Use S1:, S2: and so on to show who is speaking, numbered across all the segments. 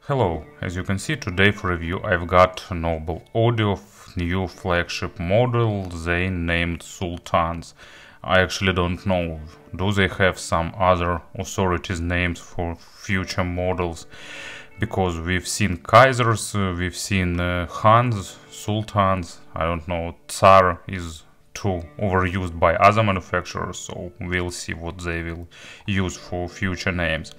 S1: Hello, as you can see today for review I've got Noble Audio new flagship model they named Sultans. I actually don't know, do they have some other authorities names for future models? Because we've seen Kaisers, we've seen Hans, Sultans, I don't know, Tsar is too overused by other manufacturers, so we'll see what they will use for future names.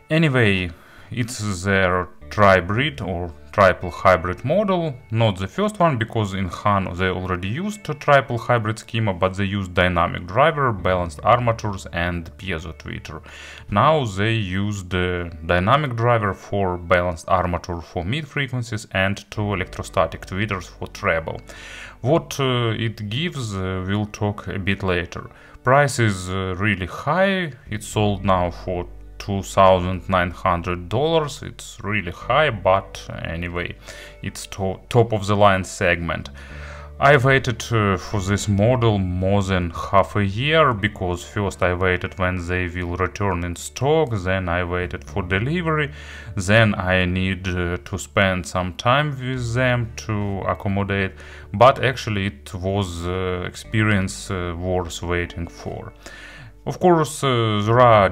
S1: Anyway, it's their tri-breed or triple hybrid model, not the first one, because in Han they already used a triple hybrid schema, but they used dynamic driver, balanced armatures and piezo tweeter. Now they use the dynamic driver for balanced armature for mid frequencies and two electrostatic tweeters for treble. What it gives we'll talk a bit later. Price is really high, it's sold now for $2,900. It's really high, but anyway, it's top of the line segment. I waited for this model more than half a year, because first I waited when they will return in stock, then I waited for delivery, then I need to spend some time with them to accommodate, but actually it was experience worth waiting for. Of course, there are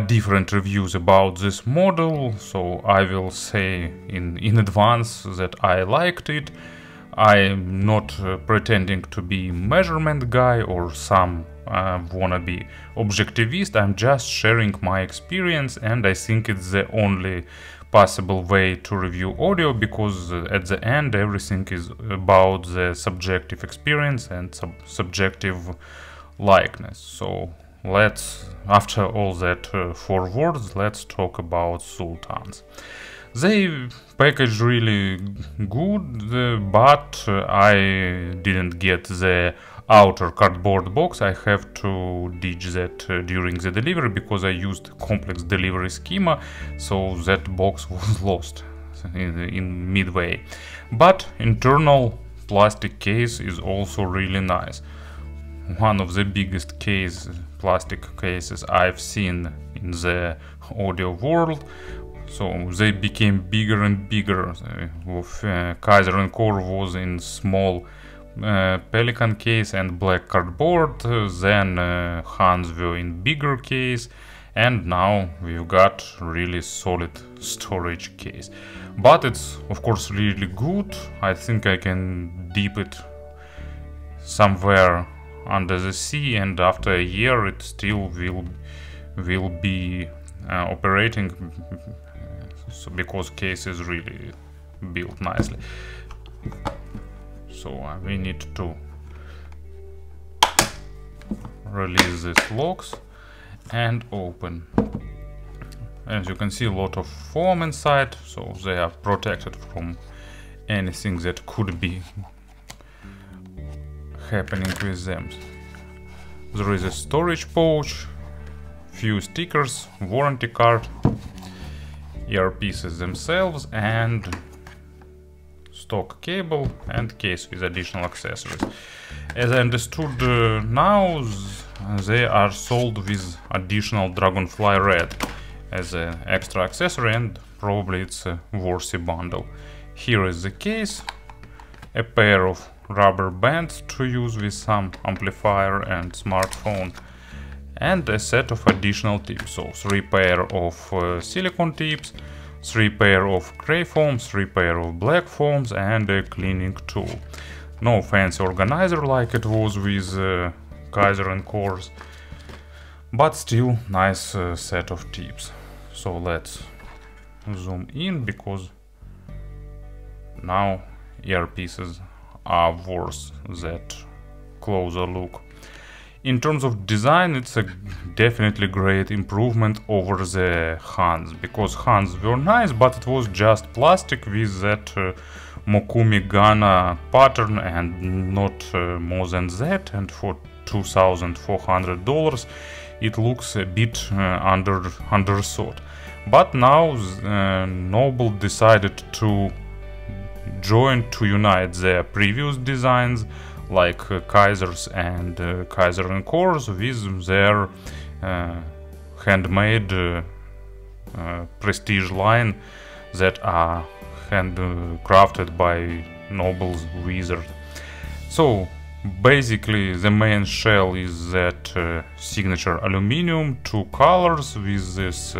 S1: different reviews about this model, so I will say in advance that I liked it. I'm not pretending to be measurement guy or some wannabe objectivist. I'm just sharing my experience, and I think it's the only possible way to review audio, because at the end everything is about the subjective experience and subjective likeness. So let's, after all that four words, let's talk about Sultans. They packaged really good, but I didn't get the outer cardboard box. I have to ditch that during the delivery, because I used complex delivery schema, so that box was lost in midway. But internal plastic case is also really nice. One of the biggest plastic cases I've seen in the audio world. So they became bigger and bigger. Kaiser & Core was in small pelican case and black cardboard, then Hans were in bigger case, and now we've got really solid storage case. But it's of course really good. I think I can dip it somewhere under the sea, and after a year it still will be operating, so because case is really built nicely. So we need to release these locks and open. As you can see, a lot of foam inside, so they are protected from anything that could be happening with them. There is a storage pouch, few stickers, warranty card, earpieces themselves, and stock cable and case with additional accessories. As I understood now, they are sold with additional Dragonfly Red as an extra accessory, and probably it's a worthy bundle. Here is the case, a pair of rubber bands to use with some amplifier and smartphone, and a set of additional tips. So 3 pair of silicone tips, 3 pair of gray foams, 3 pair of black foams, and a cleaning tool. No fancy organizer like it was with Kaiser & Cores, but still nice set of tips. So let's zoom in, because now earpieces are worth that closer look. In terms of design, it's a definitely great improvement over the Hans, because Hans were nice, but it was just plastic with that Mokumi Ghana pattern and not more than that, and for $2,400 it looks a bit underthought. But now Noble decided to unite their previous designs, like Kaisers and Kaiser & Cores, with their handmade prestige line that are handcrafted by Noble's Wizard. So basically the main shell is that signature aluminum, 2 colors with this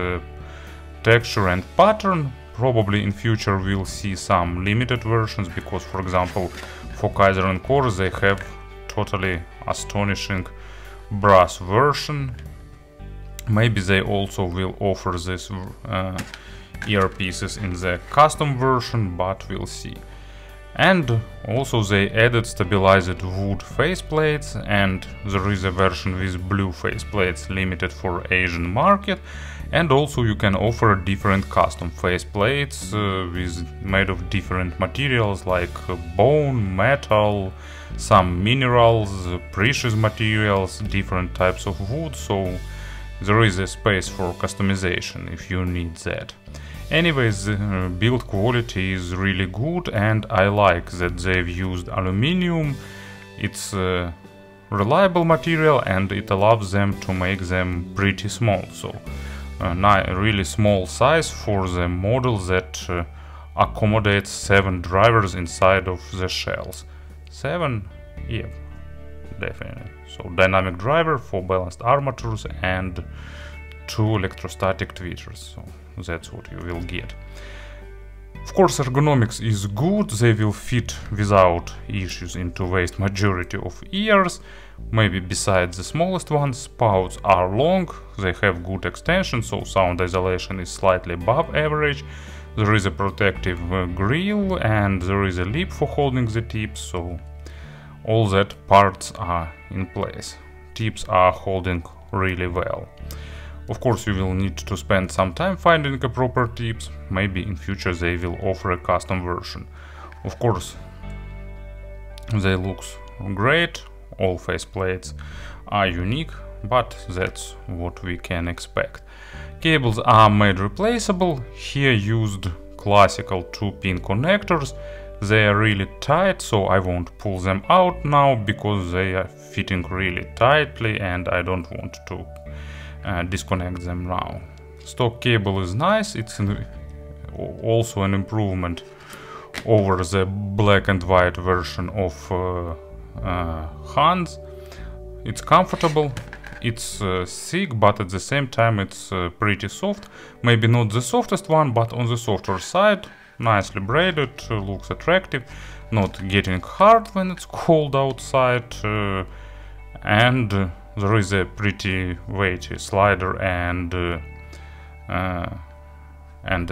S1: texture and pattern. Probably in future we'll see some limited versions, because for example for Kaiser and Core they have totally astonishing brass version. Maybe they also will offer this earpieces in the custom version, but we'll see. And also they added stabilized wood faceplates, and there is a version with blue faceplates limited for Asian market. And also you can offer different custom faceplates made of different materials like bone, metal, some minerals, precious materials, different types of wood, so there is a space for customization if you need that. Anyways, build quality is really good, and I like that they've used aluminum. It's a reliable material and it allows them to make them pretty small, so a really small size for the model that accommodates 7 drivers inside of the shells. 7? Yeah, definitely. So dynamic driver, 4 balanced armatures and 2 electrostatic tweeters. So that's what you will get. Of course, ergonomics is good, they will fit without issues into vast majority of ears. Maybe besides the smallest ones, spouts are long, they have good extension, so sound isolation is slightly above average. There is a protective grille and there is a lip for holding the tips, so all that parts are in place. Tips are holding really well. Of course, you will need to spend some time finding a proper tips. Maybe in future they will offer a custom version. Of course, they look great, all faceplates are unique, but that's what we can expect. Cables are made replaceable. Here used classical 2-pin connectors. They are really tight, so I won't pull them out now because they are fitting really tightly and I don't want to disconnect them now. Stock cable is nice, it's also an improvement over the black and white version of Hans. It's comfortable, it's thick, but at the same time it's pretty soft. Maybe not the softest one, but on the softer side. Nicely braided, looks attractive, not getting hard when it's cold outside, and there is a pretty weighty slider and a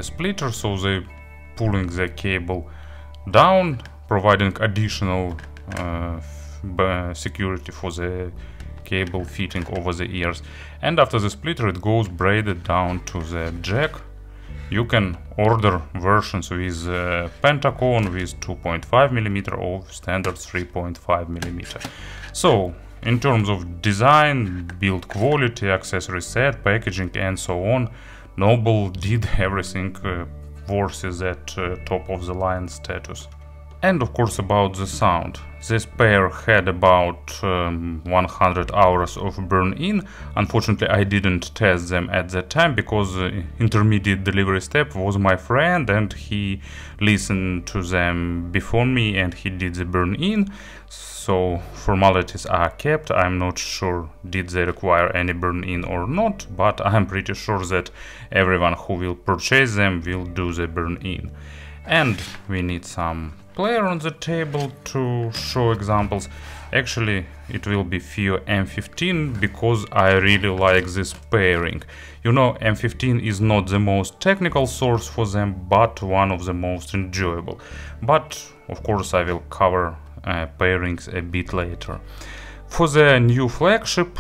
S1: splitter, so they pulling the cable down, providing additional security for the cable fitting over the ears. And after the splitter it goes braided down to the jack. You can order versions with Pentacone with 2.5mm or standard 3.5mm. So in terms of design, build quality, accessory set, packaging and so on, Noble did everything worthy that top of the line status. And of course about the sound. This pair had about 100 hours of burn-in. Unfortunately I didn't test them at that time because the intermediate delivery step was my friend and he listened to them before me and he did the burn-in. So formalities are kept. I'm not sure did they require any burn-in or not, but I'm pretty sure that everyone who will purchase them will do the burn-in. And we need some player on the table to show examples. Actually it will be FiiO M15 because I really like this pairing. You know, M15 is not the most technical source for them, but one of the most enjoyable. But of course I will cover pairings a bit later. For the new flagship,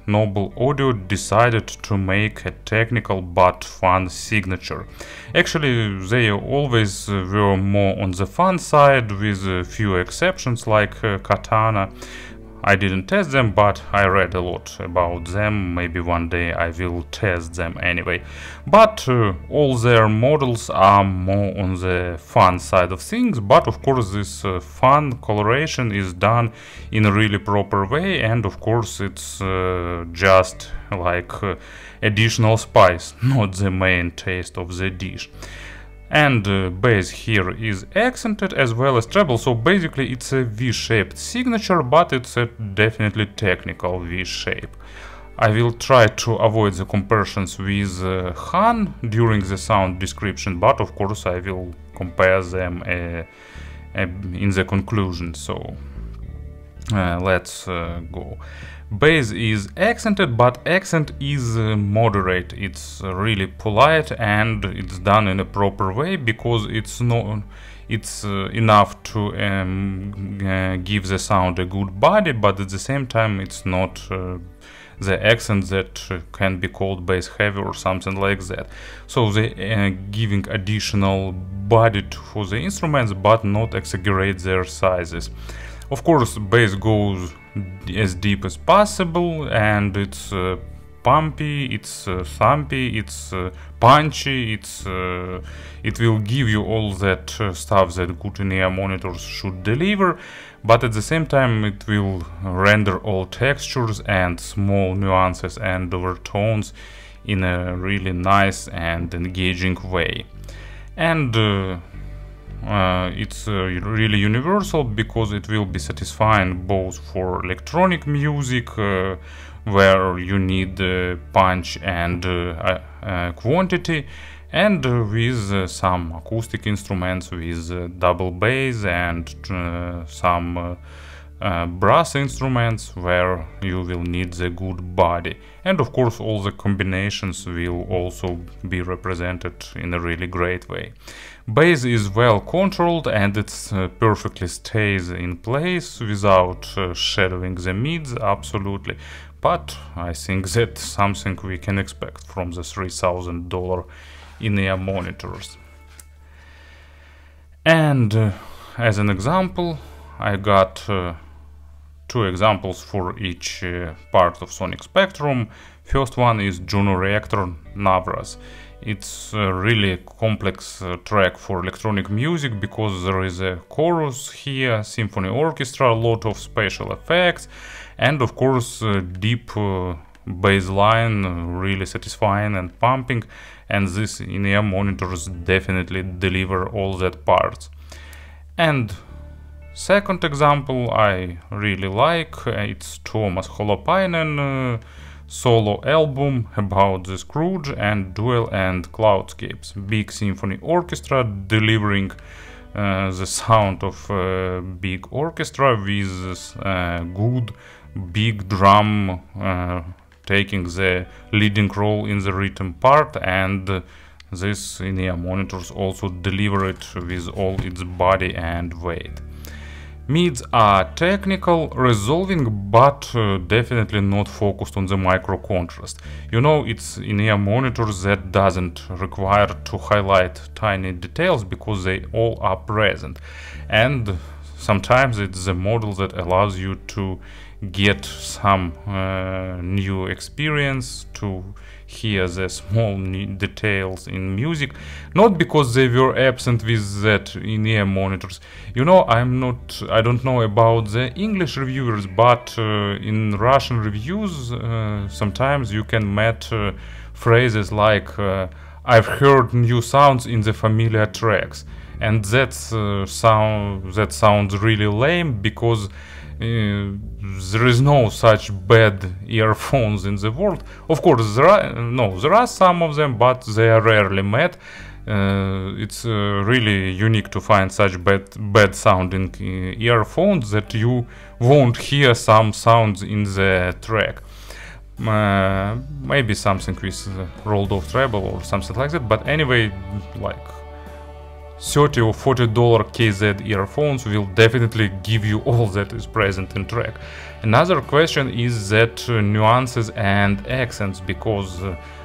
S1: Noble Audio decided to make a technical but fun signature. Actually, they always were more on the fun side, with a few exceptions like Katana. I didn't test them, but I read a lot about them. Maybe one day I will test them anyway. But all their models are more on the fun side of things. But of course this fun coloration is done in a really proper way, and of course it's just like additional spice, not the main taste of the dish. And bass here is accented as well as treble, so basically it's a V-shaped signature, but it's a definitely technical V-shape. I will try to avoid the comparisons with Han during the sound description, but of course I will compare them in the conclusion, so let's go. Bass is accented, but accent is moderate. It's really polite and it's done in a proper way, because it's enough to give the sound a good body, but at the same time it's not the accent that can be called bass heavy or something like that. So they giving additional body for the instruments, but not exaggerate their sizes. Of course, bass goes as deep as possible, and it's pumpy, it's thumpy, it's punchy, it will give you all that stuff that good in-ear monitors should deliver, but at the same time it will render all textures and small nuances and overtones in a really nice and engaging way. And it's really universal, because it will be satisfying both for electronic music, where you need punch and quantity, and with some acoustic instruments with double bass and some brass instruments where you will need the good body. And of course all the combinations will also be represented in a really great way. Bass is well controlled, and it perfectly stays in place without shadowing the mids, absolutely. But I think that's something we can expect from the $3,000 in-ear monitors. And as an example, I got two examples for each part of Sonic Spectrum. First one is Juno Reactor Navras. It's a really complex track for electronic music, because there is a chorus here, symphony orchestra, a lot of special effects, and of course deep bass line, really satisfying and pumping, and these in-ear monitors definitely deliver all that parts. And second example I really like, it's Tuomas Holopainen solo album about the Scrooge and Duel and Cloudscapes. Big symphony orchestra delivering the sound of a big orchestra with good big drum taking the leading role in the rhythm part, and this in-ear monitors also deliver it with all its body and weight. Mids are technical, resolving, but definitely not focused on the micro contrast. You know, it's in-ear monitors that doesn't require to highlight tiny details, because they all are present. And sometimes it's the model that allows you to get some new experience, to hear the small details in music, not because they were absent with that in-ear monitors. You know, I don't know about the English reviewers, but in Russian reviews sometimes you can meet phrases like I've heard new sounds in the familiar tracks, and that sounds really lame, because there is no such bad earphones in the world. Of course, there are some of them, but they are rarely met. It's really unique to find such bad sounding earphones that you won't hear some sounds in the track. Maybe something with rolled off treble or something like that, but anyway, like $30 or $40 KZ earphones will definitely give you all that is present in track. Another question is that nuances and accents, because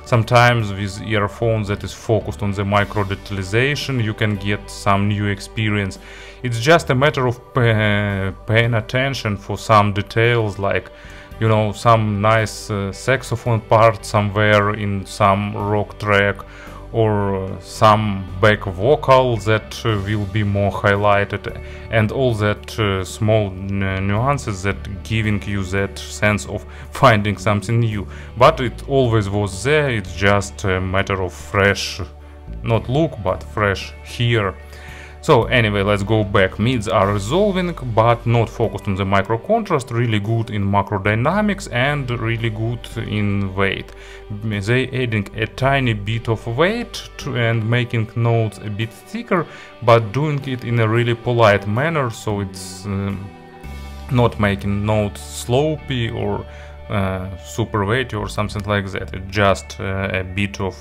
S1: sometimes with earphones that is focused on the micro detalization you can get some new experience. It's just a matter of paying attention for some details, like, you know, some nice saxophone part somewhere in some rock track, or some back vocal that will be more highlighted, and all that that small nuances that giving you that sense of finding something new. But it always was there, it's just a matter of fresh, not look, but fresh here. So anyway, let's go back. Mids are resolving, but not focused on the micro contrast, really good in macro dynamics and really good in weight. They adding a tiny bit of weight and making notes a bit thicker, but doing it in a really polite manner, so it's not making notes slopey or super weighty or something like that. It's just a bit of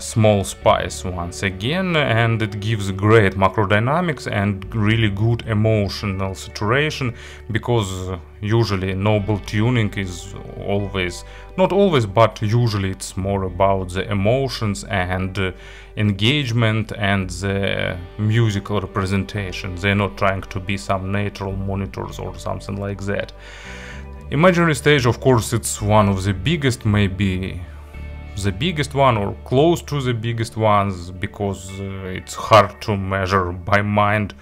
S1: small spice once again, and it gives great macro dynamics and really good emotional saturation, because usually noble tuning is always, not always, but usually it's more about the emotions and engagement and the musical representation. They're not trying to be some natural monitors or something like that. Imaginary stage, of course, it's one of the biggest, maybe the biggest one or close to the biggest ones, because it's hard to measure by mind,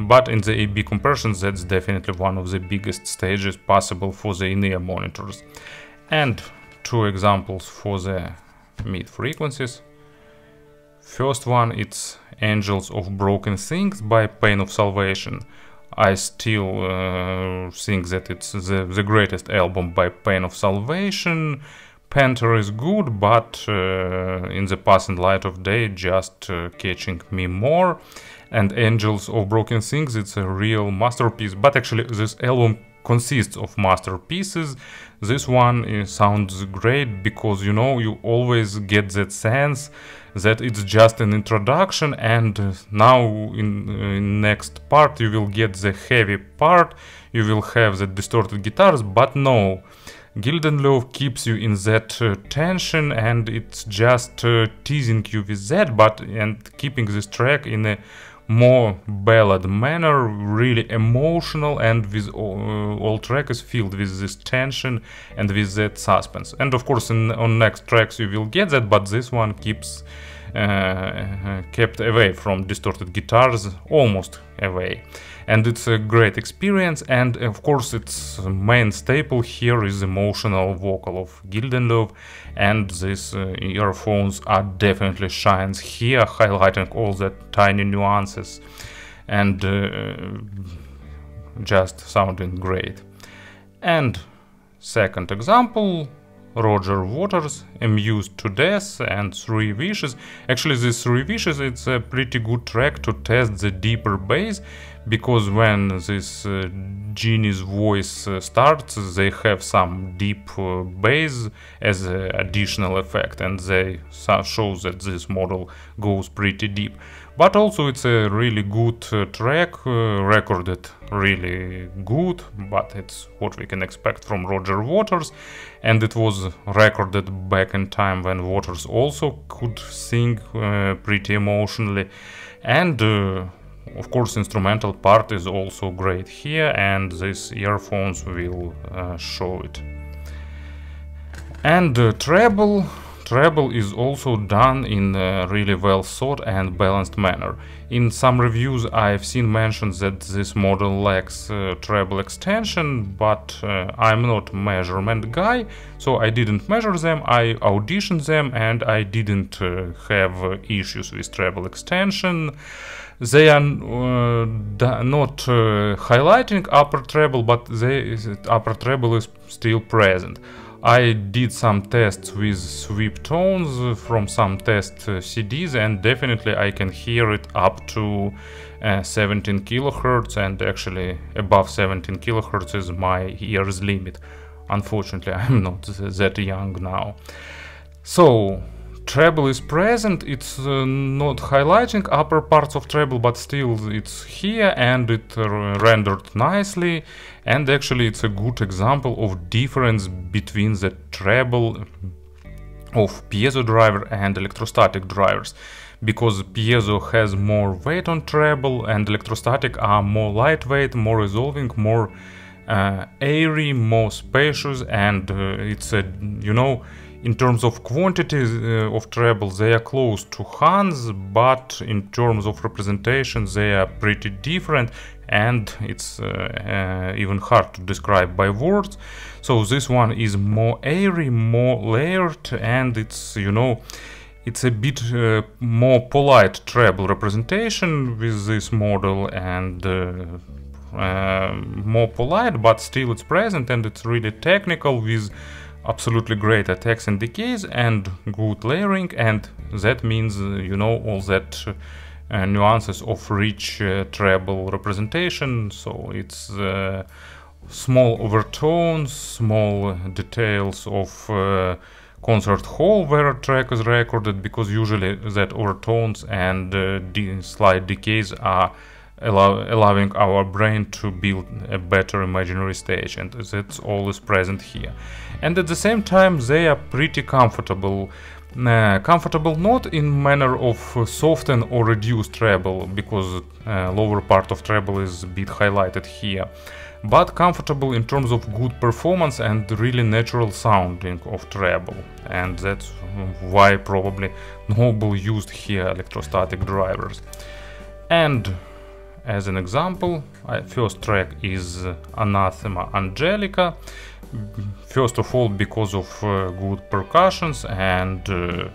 S1: but in the A/B comparisons that's definitely one of the biggest stages possible for the in-ear monitors. And two examples for the mid frequencies. First one, it's Angels of Broken Things by Pain of Salvation. I still think that it's the greatest album by Pain of Salvation. Panther is good, but in the passing light of day just catching me more. And Angels of Broken Things, it's a real masterpiece, but actually this album consists of masterpieces. This one sounds great because, you know, you always get that sense that it's just an introduction, and now in next part you will get the heavy part, you will have the distorted guitars, but no. Gildenlove keeps you in that tension, and it's just teasing you with that, and keeping this track in a more ballad manner, really emotional, and with all track is filled with this tension and with that suspense. And of course on next tracks you will get that, but this one keeps kept away from distorted guitars, almost away. And it's a great experience, and of course its main staple here is emotional vocal of Gildenlove, and these earphones are definitely shines here, highlighting all the tiny nuances and just sounding great. And second example, Roger Waters, Amused to Death and Three Wishes. Actually, this Three Wishes, it's a pretty good track to test the deeper bass, because when this genie's voice starts, they have some deep bass as an additional effect, and they show that this model goes pretty deep. But also it's a really good track, recorded really good, but it's what we can expect from Roger Waters, and it was recorded back in time when Waters also could sing pretty emotionally, and of course instrumental part is also great here, and these earphones will show it. And treble is also done in a really well thought and balanced manner. In some reviews I've seen mentions that this model lacks treble extension, but I'm not measurement guy, so I didn't measure them, I auditioned them, and I didn't have issues with treble extension. They are not highlighting upper treble, but upper treble is still present. I did some tests with sweep tones from some test CDs, and definitely I can hear it up to 17 kHz, and actually above 17 kHz is my ear's limit. Unfortunately, I'm not that young now. So treble is present, it's not highlighting upper parts of treble, but still it's here, and it rendered nicely, and actually it's a good example of difference between the treble of piezo driver and electrostatic drivers, because piezo has more weight on treble and electrostatic are more lightweight, more resolving, more airy, more spacious, and it's a, you know, in terms of quantity of treble they are close to Hans, but in terms of representation they are pretty different, and it's even hard to describe by words. So this one is more airy, more layered, and it's, you know, it's a bit more polite treble representation with this model, and more polite, but still it's present, and it's really technical with absolutely great attacks and decays and good layering, and that means, you know, all that nuances of rich treble representation. So it's small overtones, small details of concert hall where a track is recorded, because usually that overtones and slight decays are allowing our brain to build a better imaginary stage, and that's always present here. And at the same time they are pretty comfortable. Comfortable not in manner of soften or reduce treble, because lower part of treble is a bit highlighted here, but comfortable in terms of good performance and really natural sounding of treble, and that's why probably Noble used here electrostatic drivers. And as an example, first track is Anathema Angelica. First of all, because of good percussions and good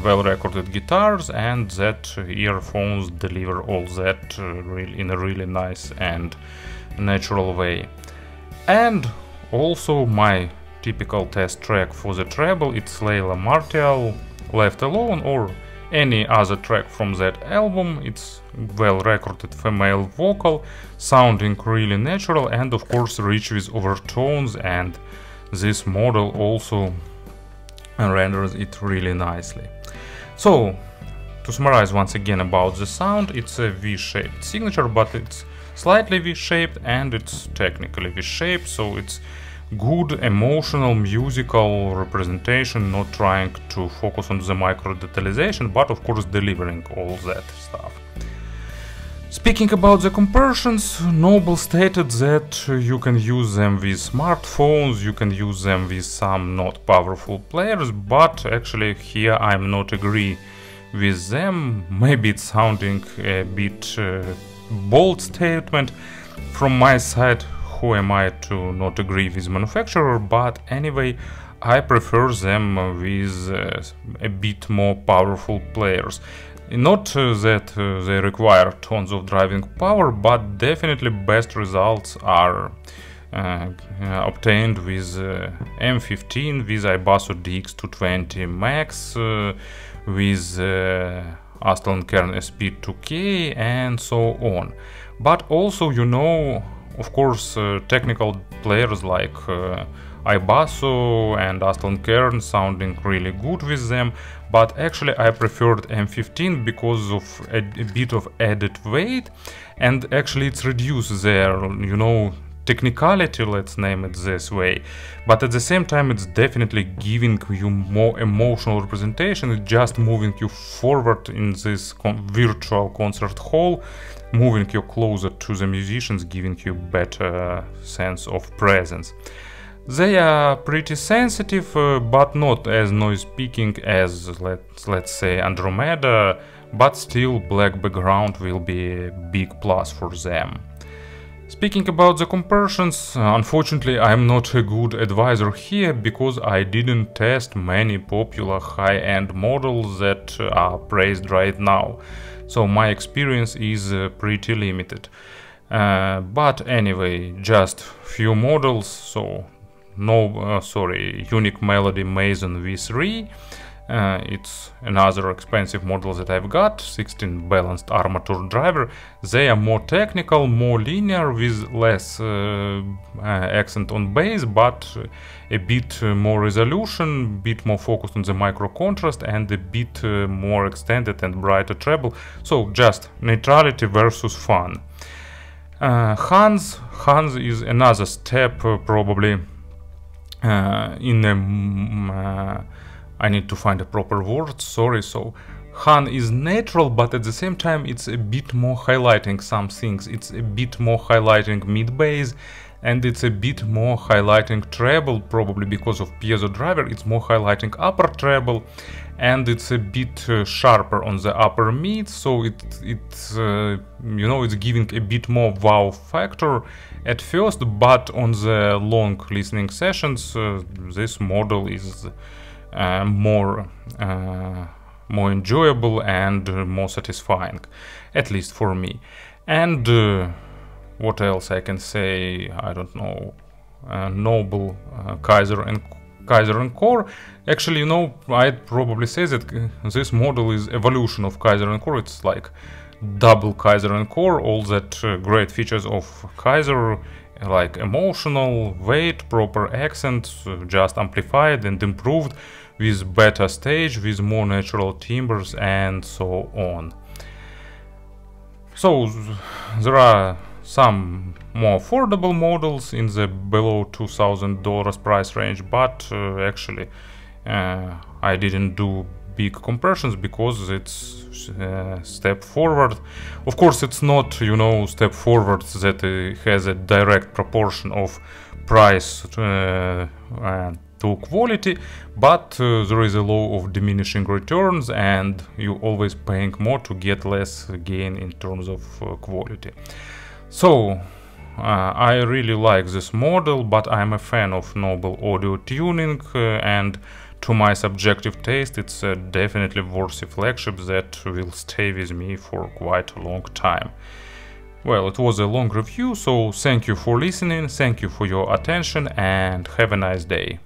S1: well-recorded guitars, and that earphones deliver all that in a really nice and natural way. And also my typical test track for the treble, it's Layla Martial, Left Alone, or any other track from that album. It's well-recorded female vocal, sounding really natural, and of course rich with overtones, and this model also renders it really nicely. So, to summarize once again about the sound, it's a V-shaped signature, but it's slightly V-shaped and it's technically V-shaped, so it's good emotional musical representation, not trying to focus on the micro detalization, but of course delivering all that stuff. Speaking about the compressions, Noble stated that you can use them with smartphones, you can use them with some not powerful players, but actually here I'm not agree with them. Maybe it's sounding a bit bold statement from my side. Who am I to not agree with manufacturer? But anyway, I prefer them with a bit more powerful players. Not that they require tons of driving power, but definitely best results are obtained with M15, with iBasso DX220 Max, with Aston Kern SP2K, and so on. But also, you know, of course, technical players like iBasso and Aston Kern sounding really good with them, but actually I preferred M15 because of a bit of added weight, and actually it's reduced their, you know, technicality, let's name it this way, but at the same time it's definitely giving you more emotional representation. It's just moving you forward in this virtual concert hall, moving you closer to the musicians, giving you better sense of presence. They are pretty sensitive, but not as noise speaking as let's say Andromeda, but still black background will be a big plus for them. Speaking about the compressions, unfortunately I'm not a good advisor here, because I didn't test many popular high-end models that are praised right now, so my experience is pretty limited. But anyway, just few models. So Unique Melody Mason V3. It's another expensive model that I've got, 16 balanced armature driver. They are more technical, more linear, with less accent on bass, but a bit more resolution, a bit more focused on the micro contrast, and a bit more extended and brighter treble. So just neutrality versus fun. Hans is another step, probably in a I need to find a proper word, sorry. So Han is natural, but at the same time it's a bit more highlighting some things. It's a bit more highlighting mid bass and it's a bit more highlighting treble, probably because of piezo driver. It's more highlighting upper treble, and it's a bit sharper on the upper mid, so it's giving a bit more wow factor at first, but on the long listening sessions this model is more enjoyable and more satisfying, at least for me. And what else I can say? I don't know. Noble, Kaiser and Core. Actually, I'd probably say that this model is evolution of Kaiser and Core. It's like double Kaiser and Core, all that great features of Kaiser, like emotional, weight, proper accents, just amplified and improved with better stage, with more natural timbres and so on. So there are some more affordable models in the below $2,000 price range, but actually I didn't do big comparisons because it's step forward. Of course, it's not, step forward that has a direct proportion of price to quality, but there is a law of diminishing returns, and you always paying more to get less gain in terms of quality. So I really like this model, but I'm a fan of Noble audio tuning, and to my subjective taste it's a definitely worthy flagship that will stay with me for quite a long time. Well, it was a long review, so thank you for listening, thank you for your attention, and have a nice day.